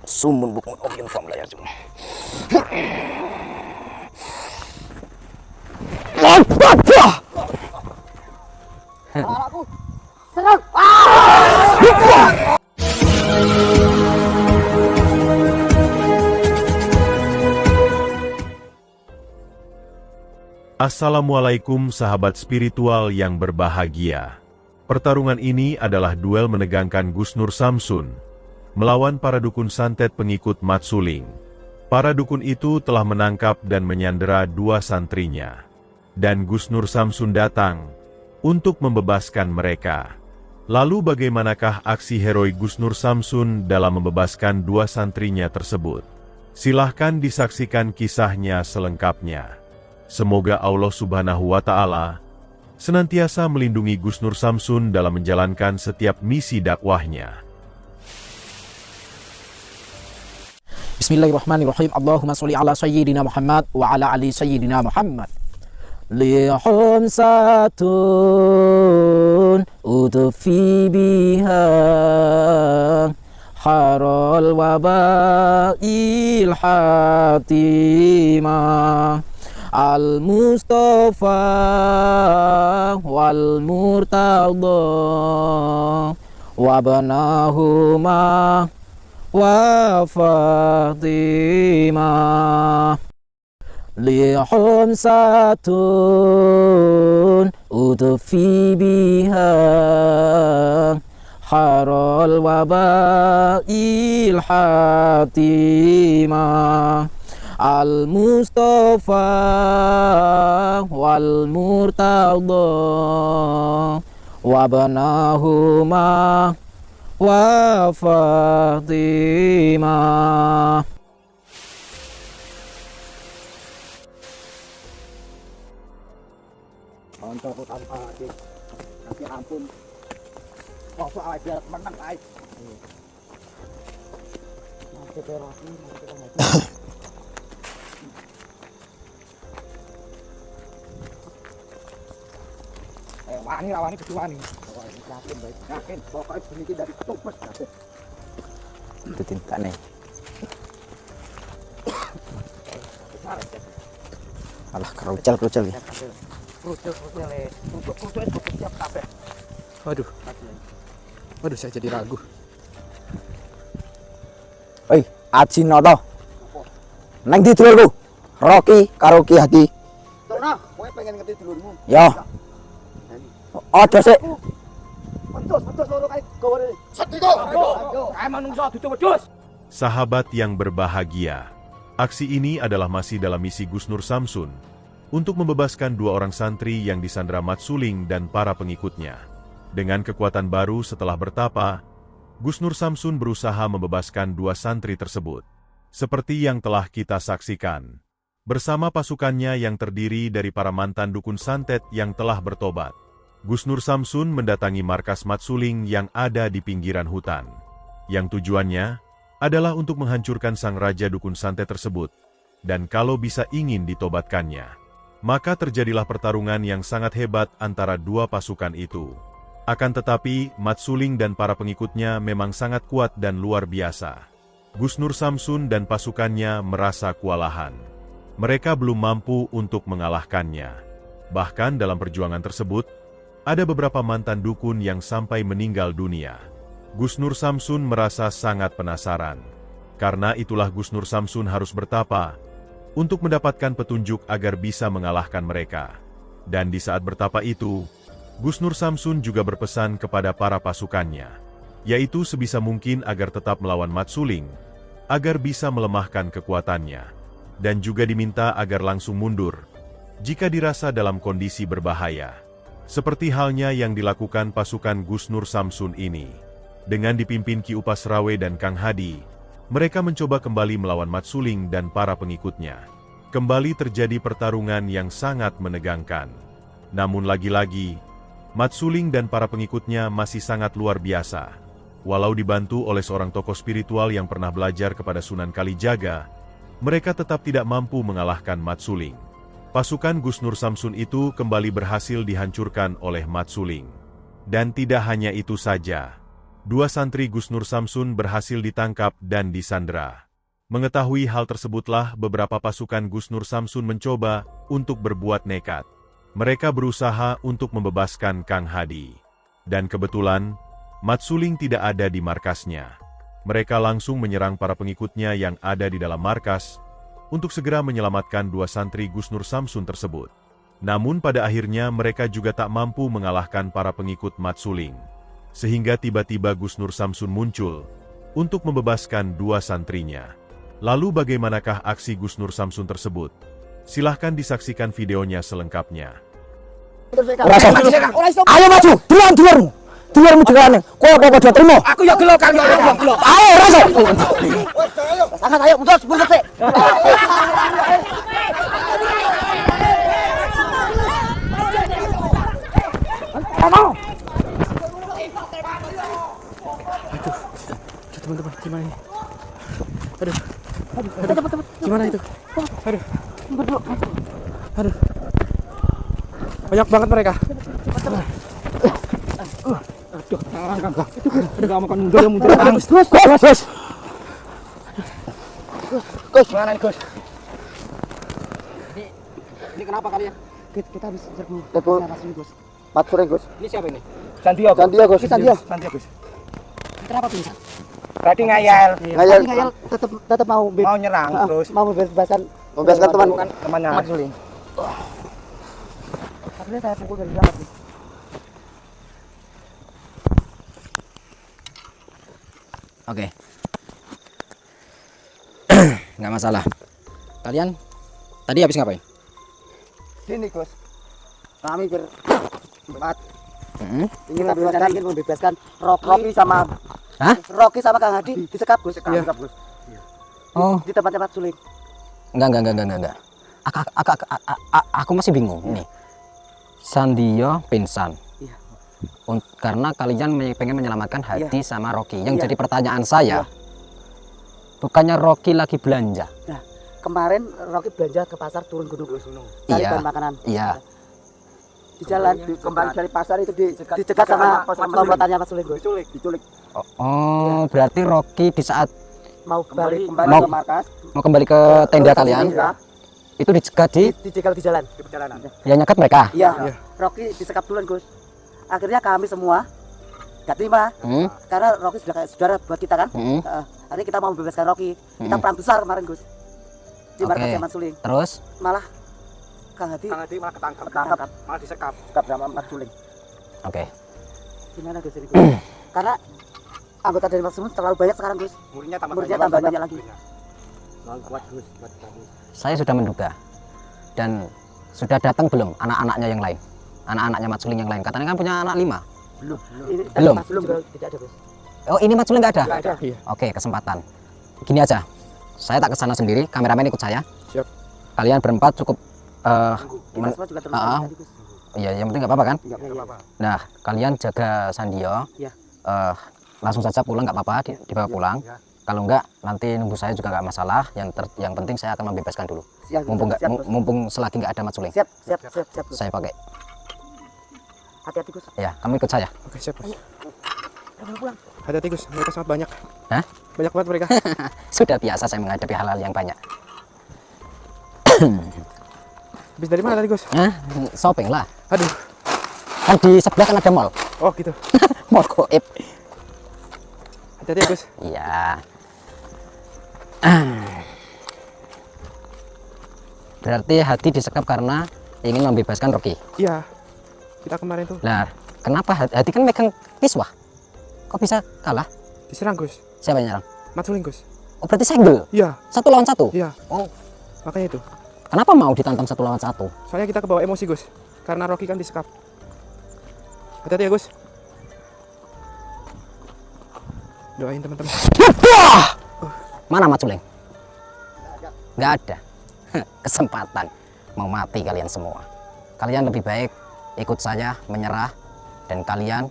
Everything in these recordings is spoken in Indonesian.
Sumun bukan okin fam layar cuma. Aku serang. Assalamualaikum sahabat spiritual yang berbahagia. Pertarungan ini adalah duel menegangkan Gusnur Samsun melawan para dukun santet pengikut Mat Suling. Para dukun itu telah menangkap dan menyandera dua santrinya. Dan Gusnur Samsun datang untuk membebaskan mereka. Lalu bagaimanakah aksi heroik Gusnur Samsun dalam membebaskan dua santrinya tersebut? Silahkan disaksikan kisahnya selengkapnya. Semoga Allah Subhanahu wa Ta'ala senantiasa melindungi Gusnur Samsun dalam menjalankan setiap misi dakwahnya. Bismillahirrahmanirrahim. Allahumma sholli ala sayyidina Muhammad wa ala ali sayyidina Muhammad. Lihum satun udfi biha harul wabail hatimah. Al-Mustafa wal-Murtadha wabnahuma wa Fatimah. Lihum satun udfi biha harul wabail hatimah. Al-Mustafa wal-Murtadha wabnahuma wa Fatimah. Untuk tanpa adik, tapi ampun, kok soal biar menang ay. Nanti terasi, nanti kita maju. Wani kedua nih. Yakin baik, yakin. Pokoknya bunyi dari topes yakin. Itu tinta nih. Alah kerucel ya. Kerucel le. Untuk siap kabeh. Waduh, saya jadi ragu. Oi, Aji Noto. Nang di dulurku. Rocky karo Ki Hadi. Terus, kowe pengen ngerti dulurmu? Ya. Ada sih. Wedhus loro kae gawane. Setiko. Kae manungsa dudu wedhus. Sahabat yang berbahagia, aksi ini adalah masih dalam misi Gusnur Samsun untuk membebaskan dua orang santri yang disandera Mat Suling dan para pengikutnya. Dengan kekuatan baru setelah bertapa, Gusnur Samsun berusaha membebaskan dua santri tersebut. Seperti yang telah kita saksikan, bersama pasukannya yang terdiri dari para mantan dukun santet yang telah bertobat. Gusnur Samsun mendatangi markas Mat Suling yang ada di pinggiran hutan. Yang tujuannya adalah untuk menghancurkan sang raja dukun santet tersebut. Dan kalau bisa ingin ditobatkannya, maka terjadilah pertarungan yang sangat hebat antara dua pasukan itu. Akan tetapi, Mat Suling dan para pengikutnya memang sangat kuat dan luar biasa. Gusnur Samsun dan pasukannya merasa kewalahan. Mereka belum mampu untuk mengalahkannya. Bahkan dalam perjuangan tersebut, ada beberapa mantan dukun yang sampai meninggal dunia. Gusnur Samsun merasa sangat penasaran. Karena itulah Gusnur Samsun harus bertapa untuk mendapatkan petunjuk agar bisa mengalahkan mereka. Dan di saat bertapa itu, Gusnur Samsun juga berpesan kepada para pasukannya, yaitu sebisa mungkin agar tetap melawan Mat Suling, agar bisa melemahkan kekuatannya, dan juga diminta agar langsung mundur jika dirasa dalam kondisi berbahaya. Seperti halnya yang dilakukan pasukan Gusnur Samsun ini. Dengan dipimpin Ki Upas Rawe dan Kang Hadi, mereka mencoba kembali melawan Mat Suling dan para pengikutnya. Kembali terjadi pertarungan yang sangat menegangkan. Namun lagi-lagi, Mat Suling dan para pengikutnya masih sangat luar biasa. Walau dibantu oleh seorang tokoh spiritual yang pernah belajar kepada Sunan Kalijaga, mereka tetap tidak mampu mengalahkan Mat Suling. Pasukan Gusnur Samsun itu kembali berhasil dihancurkan oleh Mat Suling. Dan tidak hanya itu saja. Dua santri Gus Nur Samsun berhasil ditangkap dan disandera. Mengetahui hal tersebutlah beberapa pasukan Gus Nur Samsun mencoba untuk berbuat nekat. Mereka berusaha untuk membebaskan Kang Hadi. Dan kebetulan, Mat Suling tidak ada di markasnya. Mereka langsung menyerang para pengikutnya yang ada di dalam markas untuk segera menyelamatkan dua santri Gus Nur Samsun tersebut. Namun pada akhirnya mereka juga tak mampu mengalahkan para pengikut Mat Suling. Sehingga tiba-tiba Gus Nur Samsun muncul untuk membebaskan dua santrinya. Lalu bagaimanakah aksi Gus Nur Samsun tersebut? Silahkan disaksikan videonya selengkapnya. Ayo maju, duluan. Duluan duluan. Kowe apa dia terima? Aku ya gelo kan, gelo. Ayo rasa. Sangat ayo mundur sik. Teman-teman, gimana ini? Aduh. Gimana itu? Aduh. Banyak banget mereka. Enggak makan mundur. Gus. Gus, mana nih, Gus? Ini kenapa kalian? Kita habis serbu. Gus. Mat Suling, Gus. Ini siapa ini? Sandia, Gus. Sandia, Gus. Kenapa pingsan? Tadi ngayal Ngayal tetap mau nyerang terus mau membebaskan temannya Mat Suling. Akhirnya saya pukul dari belakang. Oke. Nggak masalah. Kalian tadi habis ngapain? Sini, Gus. Kami berempat Mm-hmm. ingin membebaskan Rocky sama Hah? Rocky sama Kang Hadi disekap, Gus. Oh, Di tempat-tempat Suling. enggak. Aku masih bingung ini. Sandio pingsan. Iya. Karena kalian pengen menyelamatkan Hadi Iya. sama Rocky. Yang Iya. jadi pertanyaan saya, Iya. bukannya Rocky lagi belanja? Nah, kemarin Rocky belanja ke pasar turun gunung, Gus. Cari Iya. bahan makanan. Iya. Di jalan kembali dari pasar itu dicegat sama komplotannya Mas Suling, Gus. Diculik. Oh, berarti Rocky di saat Mau kembali Mau- ke markas, mau kembali ke tenda kalian, itu dicegat di dicegal di jalan. yang nyekat mereka. Iya. Rocky disekap duluan, Gus. Akhirnya kami semua gak terima Hmm? karena Rocky sudah kayak saudara buat kita kan. Hmm. Akhirnya kita mau membebaskan Rocky. Kita perang besar kemarin, Gus. Di Oke. markasnya Mas Suling. Terus Malah Kang Hadi malah ketangkap malah disekap sama Mas Suling. oke. Gimana, Gus, ini, Gus? Karena anggota dari Mas Suling terlalu banyak sekarang, Gus. muridnya Muridnya tambah banyak lagi. kuat Gus buat Saya sudah menduga dan sudah datang belum anak-anaknya yang lain, anak-anaknya Mat Suling yang lain. Katanya kan punya anak 5. Ini Belum. Mas Suling juga tidak ada, Gus. Oh, ini Mat Suling nggak ada? Nggak ada. Iya. Oke, kesempatan. Gini aja, saya tak kesana sendiri, kameramen ikut saya. Siap. Kalian berempat cukup. Kita semua juga terlalu banyak tadi, Gus. Iya, yang penting nggak apa-apa kan? Nggak apa-apa. Nah, kalian jaga Sandio. Iya. Langsung saja pulang nggak apa-apa, dibawa pulang. ya. Kalau enggak, nanti nunggu saya juga nggak masalah. Yang penting saya akan membebaskan dulu. Siap, Mumpung Gus. mumpung selagi nggak ada Mat Suling, Siap, Gus. saya pakai. Hati-hati, Gus. Ya, kamu ikut saya. Oke, siap Gus. Pulang. Hati-hati Gus, mereka sangat banyak. Hah? Banyak banget mereka. Sudah biasa saya menghadapi hal-hal yang banyak. Habis dari mana tadi Gus? Hah? Shopping lah. Aduh. Kan di sebelah kan ada mall. Oh gitu. Mall Goib. Hati-hati ya Gus. Iya. Berarti Hadi disekap karena ingin membebaskan Rocky. Iya. Kita kemarin tuh Nah, kenapa Hadi kan megang piswah? Kok bisa kalah? diserang Gus. Siapa yang nyerang? Mat Suling Gus. Oh, berarti segel. Iya, 1 lawan 1. iya. Oh, Makanya itu. kenapa mau ditantang 1 lawan 1? Soalnya kita kebawa emosi Gus. Karena Rocky kan disekap. Hati-hati ya Gus. Doain teman-teman. Mana Mat Suling? Nggak ada. Kesempatan. Mau mati kalian semua. Kalian lebih baik ikut saya menyerah dan kalian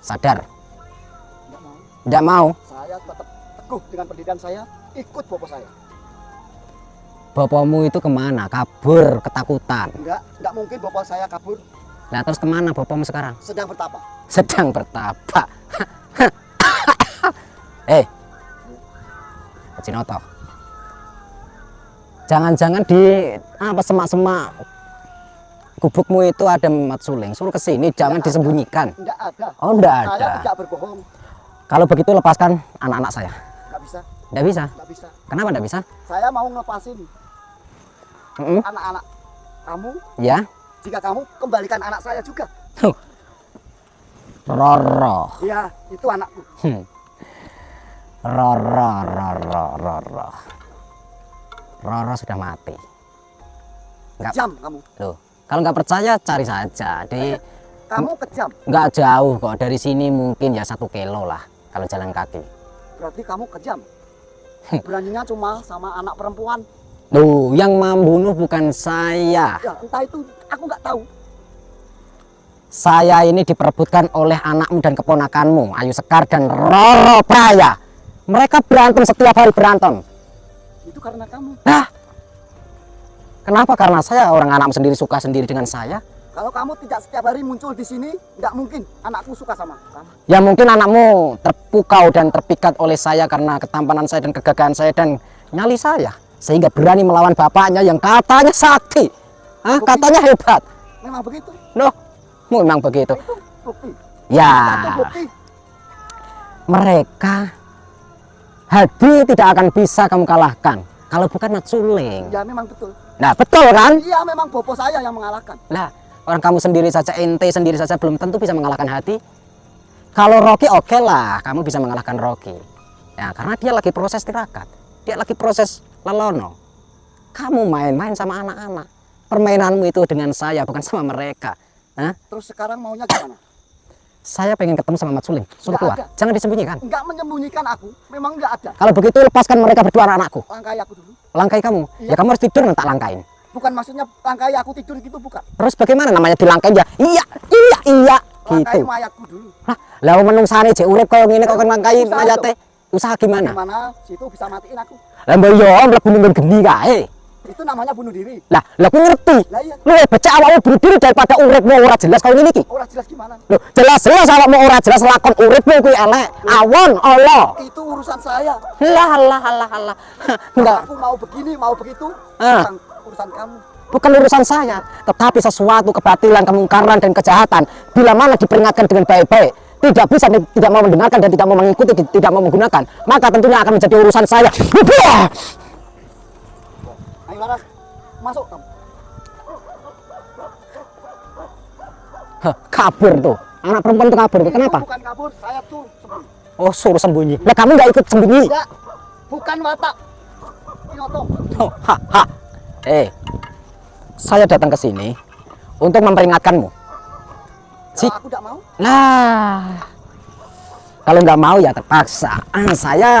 sadar. Tidak mau. Saya tetap teguh dengan pendidikan saya, ikut bopo saya. Bapakmu itu kemana? Kabur, ketakutan. Enggak mungkin bopo saya kabur, Nah terus kemana bapakmu sekarang? sedang bertapa. Sedang bertapa. Haji Noto. Jangan-jangan di apa semak-semak gubukmu itu ada Mat Suling. Suruh ke sini, jangan disembunyikan. Enggak ada. Oh, enggak Saya ada. tidak berbohong. Kalau begitu lepaskan anak-anak saya. Enggak bisa. Enggak bisa. Enggak bisa. Kenapa enggak bisa? Saya mau ngelepasin Mm-mm. anak-anak kamu. Ya. Jika kamu kembalikan anak saya juga. Tuh. Roro. Iya, itu anakku. Roro. Roro sudah mati. Enggak. Kejam kamu. Loh, kalau nggak percaya cari saja. Kamu kejam. Nggak jauh kok dari sini, mungkin ya 1 kilo lah kalau jalan kaki. Berarti kamu kejam. Beraninya cuma sama anak perempuan. Tuh, yang membunuh bukan saya. Ya, entah itu aku nggak tahu. Saya ini diperebutkan oleh anakmu dan keponakanmu, Ayu Sekar dan Roro Praya. Mereka berantem setiap hari berantem. Itu karena kamu. Nah, kenapa? Karena saya orang anakmu sendiri suka sendiri dengan saya. Kalau kamu tidak setiap hari muncul di sini, nggak mungkin anakku suka sama kamu. Ya mungkin anakmu terpukau dan terpikat oleh saya karena ketampanan saya dan kegagahan saya dan nyali saya. Sehingga berani melawan bapaknya yang katanya sakti. Katanya hebat. Memang begitu. Loh, memang begitu. Itu bukti. Ya, Satu bukti. mereka Hadi tidak akan bisa kamu kalahkan kalau bukan Mat Suling. Ya memang betul. Nah, betul kan? Iya memang bopo saya yang mengalahkan. Lah, orang kamu sendiri saja, ente sendiri saja belum tentu bisa mengalahkan Hadi. Kalau Rocky oke lah, kamu bisa mengalahkan Rocky. Ya, karena dia lagi proses tirakat. Dia lagi proses lelono. Kamu main-main sama anak-anak. Permainanmu itu dengan saya, bukan sama mereka. Hah? Terus sekarang maunya gimana? Saya pengen ketemu sama Mat Suling. Suruh Nggak keluar. ada. Jangan disembunyikan. Enggak menyembunyikan aku. Memang enggak ada. Kalau begitu lepaskan mereka berdua anak-anakku. Langkai aku dulu. Langkai kamu. Iya. Ya kamu harus tidur tak langkain. Bukan maksudnya langkai aku tidur gitu, bukan. Terus bagaimana namanya dilangkain ya? Iya Langkai gitu. mayatku dulu. Lah menungsane jek urip koyo ngene kok langkai Usaha mayate. Usaha gimana? Gimana situ bisa matiin aku. Lah mbok yo mlebu ning geni kae. Itu namanya bunuh diri. Lah aku ngerti. Lah iya. Lu becak awakmu bunuh diri daripada uripmu ora jelas kau ngene iki. Ora jelas gimana? Loh, jelas-jelas awakmu ora jelas lakon uripmu kuwi elek. Awon Allah. Itu urusan saya. Lah. Enggak, Aku mau begini, mau begitu. Ah. Bukan urusan kamu. bukan urusan saya. Tetapi sesuatu kebatilan, kemungkaran dan kejahatan bila mana diperingatkan dengan baik-baik, tidak bisa, tidak mau mendengarkan dan tidak mau mengikuti, tidak mau menggunakan, maka tentunya akan menjadi urusan saya. Ayo Laras, masuk kamu. Hah, kabur tuh. Anak perempuan itu kabur. Kenapa? Itu bukan kabur, saya tuh sembunyi. Oh, suruh sembunyi. Nah, kamu nggak ikut sembunyi? Enggak, bukan watak. Inoto. Oh, saya datang ke sini untuk memperingatkanmu. Kalau aku tidak mau, Nah, kalau nggak mau ya terpaksa. Saya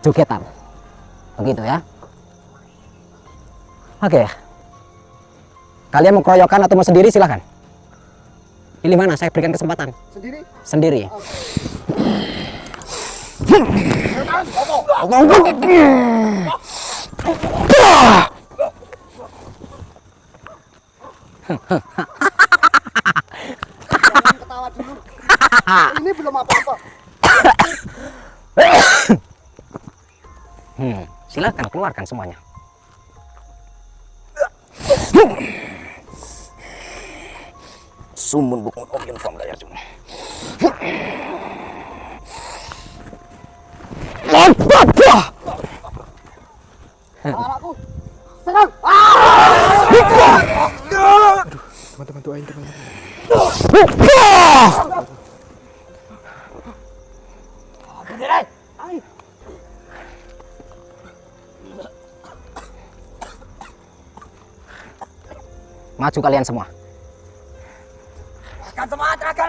jogetan. Begitu ya. Oke. Kalian mau keroyokan atau mau sendiri silahkan. Pilih mana, saya berikan kesempatan. sendiri. Sendiri. Jangan ketawa dulu. Ini belum apa-apa. Silakan keluarkan semuanya. Sumun bukan opium from layar cuma. Anakku, serang. Teman-teman doain teman-teman. Maju kalian semua. Akan semangat raga.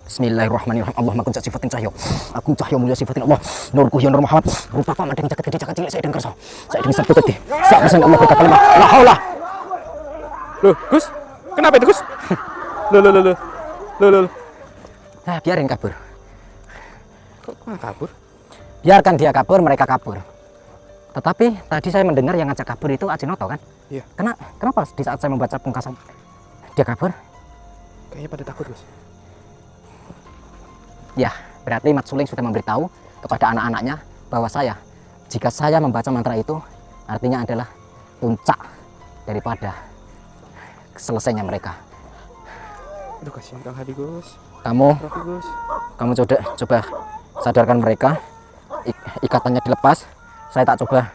Bismillahirrahmanirrahim. Allahumma kun sifatin cahyo. Aku cahyo mulia sifatin Allah. Nurku ya nur Muhammad. Rupa pak madeng jagat gede jagat cilik saya kerso. Saya dengan sabtu gede. Sak pesan Allah berkata lima. La haula. Loh, Gus? Kenapa itu, Gus? Loh. Nah, biarin kabur. Kok kabur? Biarkan dia kabur, mereka kabur. Tetapi tadi saya mendengar yang ngajak kabur itu Ajinoto kan? Iya. Kenapa di saat saya membaca pungkasan dia kabur? Kayaknya pada takut, Gus. Ya, berarti Mat Suling sudah memberitahu kepada anak-anaknya bahwa jika saya membaca mantra itu, artinya adalah puncak daripada selesainya mereka. Aduh, kasihan Kang Hadi, Gus. Kamu Rocky, Gus. coba sadarkan mereka, ikatannya dilepas. Saya tak coba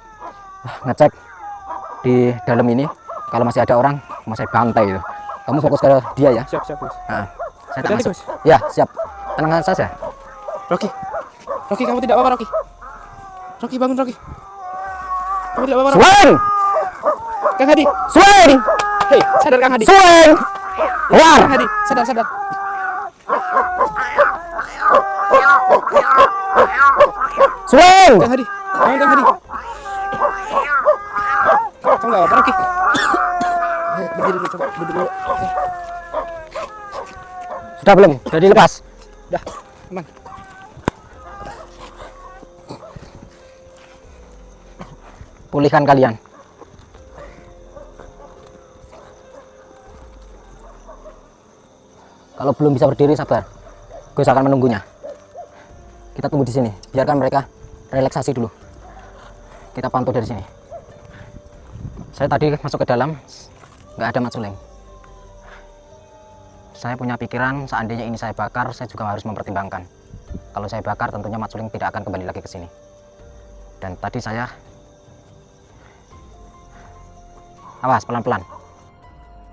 ngecek di dalam ini, kalau masih ada orang mau saya bantai itu. Kamu fokus ke dia ya. Siap, Gus. Nah, saya tak Hati-hati, masuk. Gus. Ya, siap. Tenang saja. Rocky. Rocky, kamu tidak apa-apa, Rocky. Rocky, bangun, Rocky. Kamu tidak apa-apa, Rocky. Swing! Kang Hadi. Swing! Hei, sadar Kang Hadi. Swing! Keluar! Kang Hadi, sadar. Swing! Kang Hadi. Bangun, Kang Hadi. Kamu nggak apa-apa, Rocky. Berdiri dulu, coba. Duduk dulu. Sudah belum? Sudah dilepas? Udah, aman. Pulihkan kalian. Kalau belum bisa berdiri, sabar. Gus akan menunggunya. Kita tunggu di sini. Biarkan mereka relaksasi dulu. Kita pantau dari sini. Saya tadi masuk ke dalam, nggak ada Mat Suleng. Saya punya pikiran, seandainya ini saya bakar, saya juga harus mempertimbangkan. Kalau saya bakar, tentunya Mat Suleng tidak akan kembali lagi ke sini. Dan tadi saya... Awas, pelan-pelan.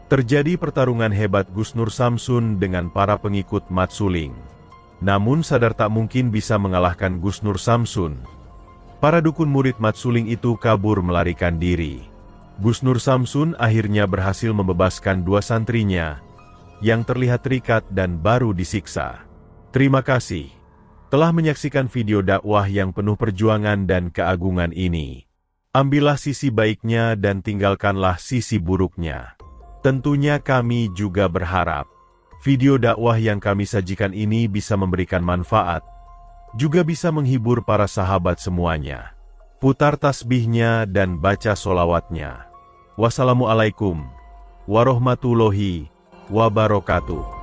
Terjadi pertarungan hebat Gus Nur Samsun dengan para pengikut Mat Suling. Namun sadar tak mungkin bisa mengalahkan Gus Nur Samsun. Para dukun murid Mat Suling itu kabur melarikan diri. Gus Nur Samsun akhirnya berhasil membebaskan 2 santrinya yang terlihat terikat dan baru disiksa. Terima kasih telah menyaksikan video dakwah yang penuh perjuangan dan keagungan ini. Ambillah sisi baiknya dan tinggalkanlah sisi buruknya. Tentunya kami juga berharap video dakwah yang kami sajikan ini bisa memberikan manfaat, juga bisa menghibur para sahabat semuanya. Putar tasbihnya dan baca solawatnya. Wassalamualaikum warahmatullahi wabarakatuh.